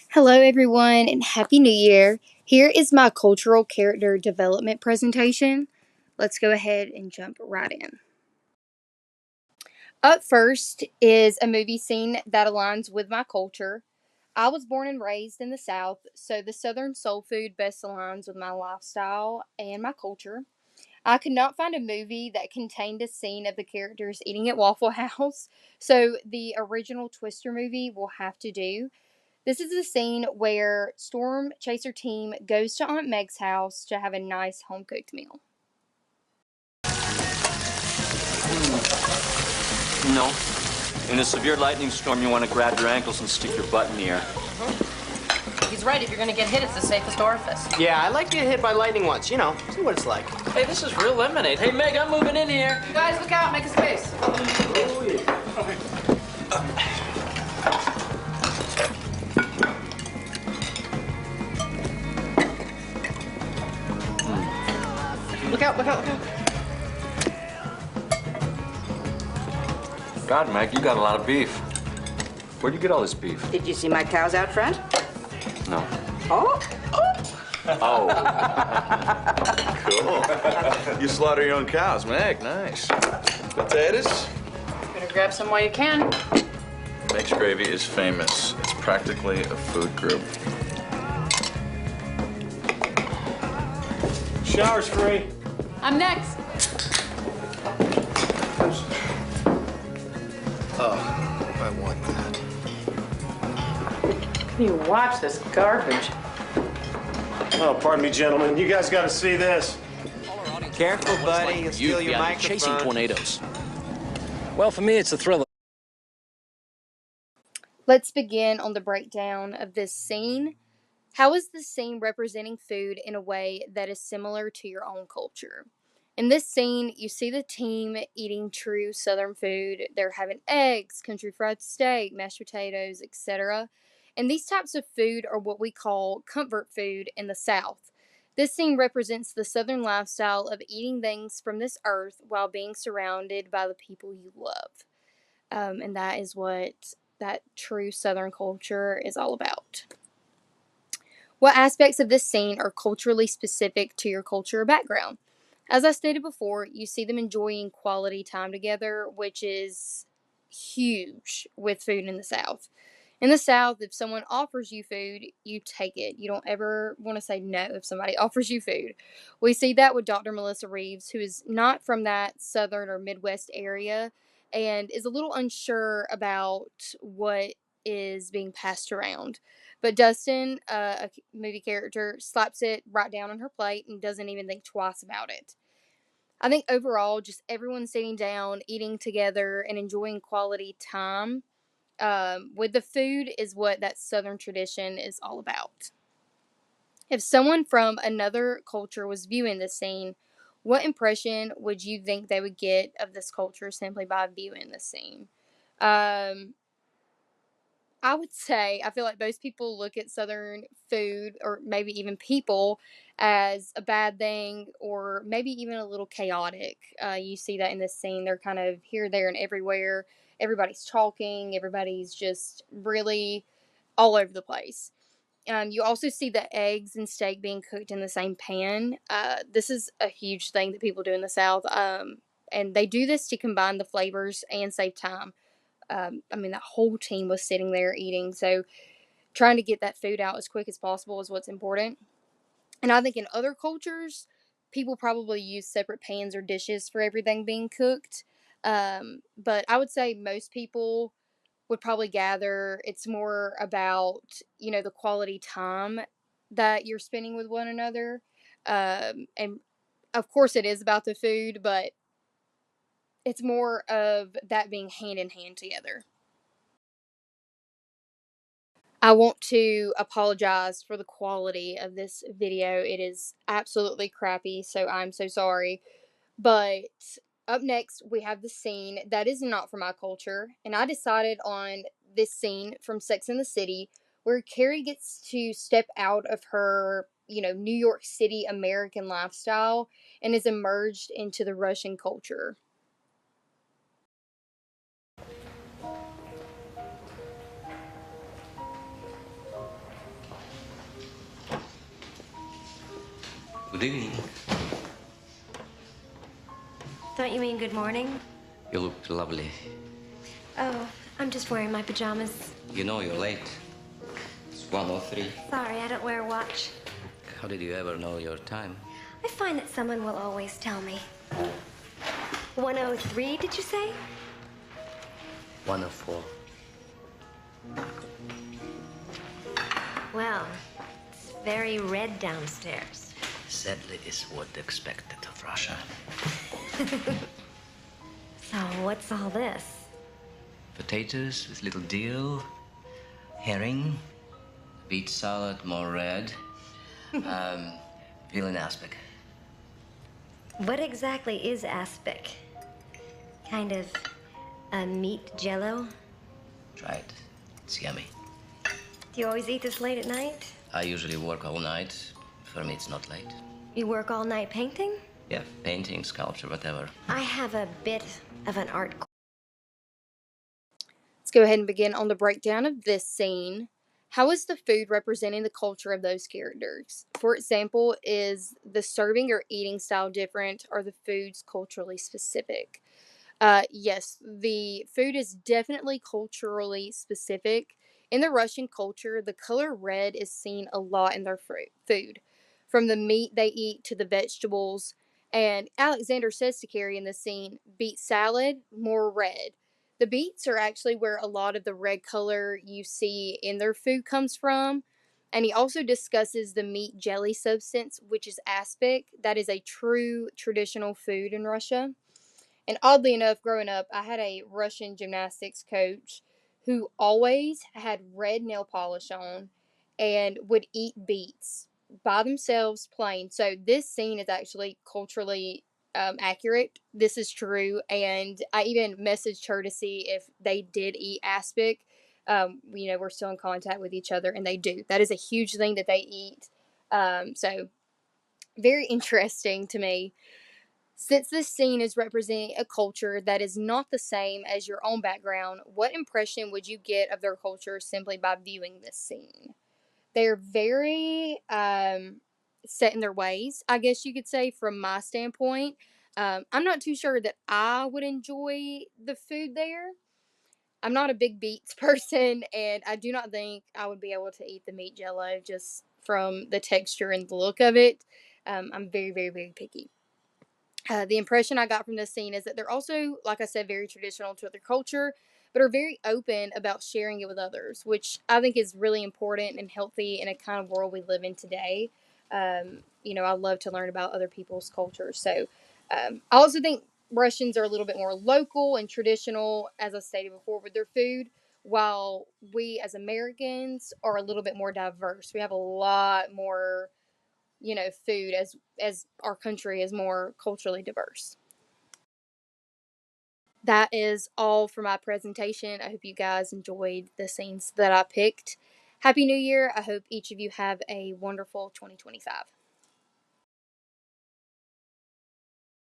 Hello, everyone, and Happy New Year. Here is my cultural character development presentation. Let's go ahead and jump right in. Up first is a movie scene that aligns with my culture. I was born and raised in the South, so the Southern soul food best aligns with my lifestyle and my culture. I could not find a movie that contained a scene of the characters eating at Waffle House, so the original Twister movie will have to do. This is the scene where Storm Chaser team goes to Aunt Meg's house to have a nice home cooked meal. No. In a severe lightning storm, you want to grab your ankles and stick your butt in the air. He's right. If you're going to get hit, it's the safest orifice. Yeah, I like to get hit by lightning once. You know, see what it's like. Hey, this is real lemonade. Hey, Meg, I'm moving in here. You guys, look out. Make a space. Oh, yeah. Look out, look out, look out. God, Meg, you got a lot of beef. Where'd you get all this beef? Did you see my cows out front? No. Oh. Oh. Cool. You slaughter your own cows, Meg. Nice. Potatoes? Better grab some while you can. Meg's Gravy is famous. It's practically a food group. Shower's free. I'm next. Oh, I want that. Can you watch this garbage? Oh, pardon me, gentlemen. You guys got to see this. Careful, buddy. You'll steal your microphone. Chasing tornadoes. Well, for me, it's a thrill. Let's begin on the breakdown of this scene. How is this scene representing food in a way that is similar to your own culture? In this scene, you see the team eating true Southern food. They're having eggs, country fried steak, mashed potatoes, etc. And these types of food are what we call comfort food in the South. This scene represents the Southern lifestyle of eating things from this earth while being surrounded by the people you love. And that is what that true Southern culture is all about. What aspects of this scene are culturally specific to your culture or background? As I stated before, you see them enjoying quality time together, which is huge with food in the South. In the South, if someone offers you food, you take it. You don't ever want to say no if somebody offers you food. We see that with Dr. Melissa Reeves, who is not from that Southern or Midwest area and is a little unsure about what is being passed around. But Dustin, a movie character, slaps it right down on her plate and doesn't even think twice about it. I think overall, just everyone sitting down, eating together, and enjoying quality time with the food is what that Southern tradition is all about. If someone from another culture was viewing this scene, what impression would you think they would get of this culture simply by viewing this scene? Um, I would say I feel like most people look at Southern food or maybe even people as a bad thing or maybe even a little chaotic. You see that in this scene. They're kind of here, there, and everywhere. Everybody's talking. Everybody's just really all over the place. You also see the eggs and steak being cooked in the same pan. This is a huge thing that people do in the South. And they do this to combine the flavors and save time. That whole team was sitting there eating. So trying to get that food out as quick as possible is what's important. And I think in other cultures, people probably use separate pans or dishes for everything being cooked. But I would say most people would probably gather it's more about, the quality time that you're spending with one another. And of course, it is about the food, but it's more of that being hand in hand together. I want to apologize for the quality of this video. It is absolutely crappy, so I'm so sorry. But up next, we have the scene that is not from my culture, and I decided on this scene from Sex and the City where Carrie gets to step out of her, New York City American lifestyle and is immersed into the Russian culture. Good evening. Don't you mean good morning? You look lovely. Oh, I'm just wearing my pajamas. You know you're late. It's 1:03. Sorry, I don't wear a watch. How did you ever know your time? I find that someone will always tell me. 1:03, did you say? 1:04. Well, it's very red downstairs. Sadly, is what expected of Russia. So, what's all this? Potatoes with little dill, herring, beet salad, more red, veal and aspic. What exactly is aspic? Kind of a meat jello? Try it. It's yummy. Do you always eat this late at night? I usually work all night. For me, it's not late. You work all night painting? Yeah, painting, sculpture, whatever. I have a bit of an art. Let's go ahead and begin on the breakdown of this scene. How is the food representing the culture of those characters? For example, is the serving or eating style different? Are the foods culturally specific? Yes, the food is definitely culturally specific. In the Russian culture, the color red is seen a lot in their food, from the meat they eat to the vegetables. And Alexander says to Carrie in the scene, beet salad, more red. The beets are actually where a lot of the red color you see in their food comes from. And he also discusses the meat jelly substance, which is aspic. That is a true traditional food in Russia. And oddly enough, growing up, I had a Russian gymnastics coach who always had red nail polish on and would eat beets by themselves plain. So this scene is actually culturally accurate. This is true. And I even messaged her to see if they did eat aspic. We're still in contact with each other, and they do. That is a huge thing that they eat. So very interesting to me. Since this scene is representing a culture that is not the same as your own background, what impression would you get of their culture simply by viewing this scene? They're very set in their ways, I guess you could say, from my standpoint. I'm not too sure that I would enjoy the food there. I'm not a big beets person, and I do not think I would be able to eat the meat jello just from the texture and the look of it. I'm very, very, very picky. The impression I got from this scene is that they're also, like I said, very traditional to their culture, but are very open about sharing it with others, which I think is really important and healthy in a kind of world we live in today. I love to learn about other people's cultures. So I also think Russians are a little bit more local and traditional, as I stated before, with their food, while we as Americans are a little bit more diverse. We have a lot more food as our country is more culturally diverse. That is all for my presentation. I hope you guys enjoyed the scenes that I picked. Happy New Year. I hope each of you have a wonderful 2025.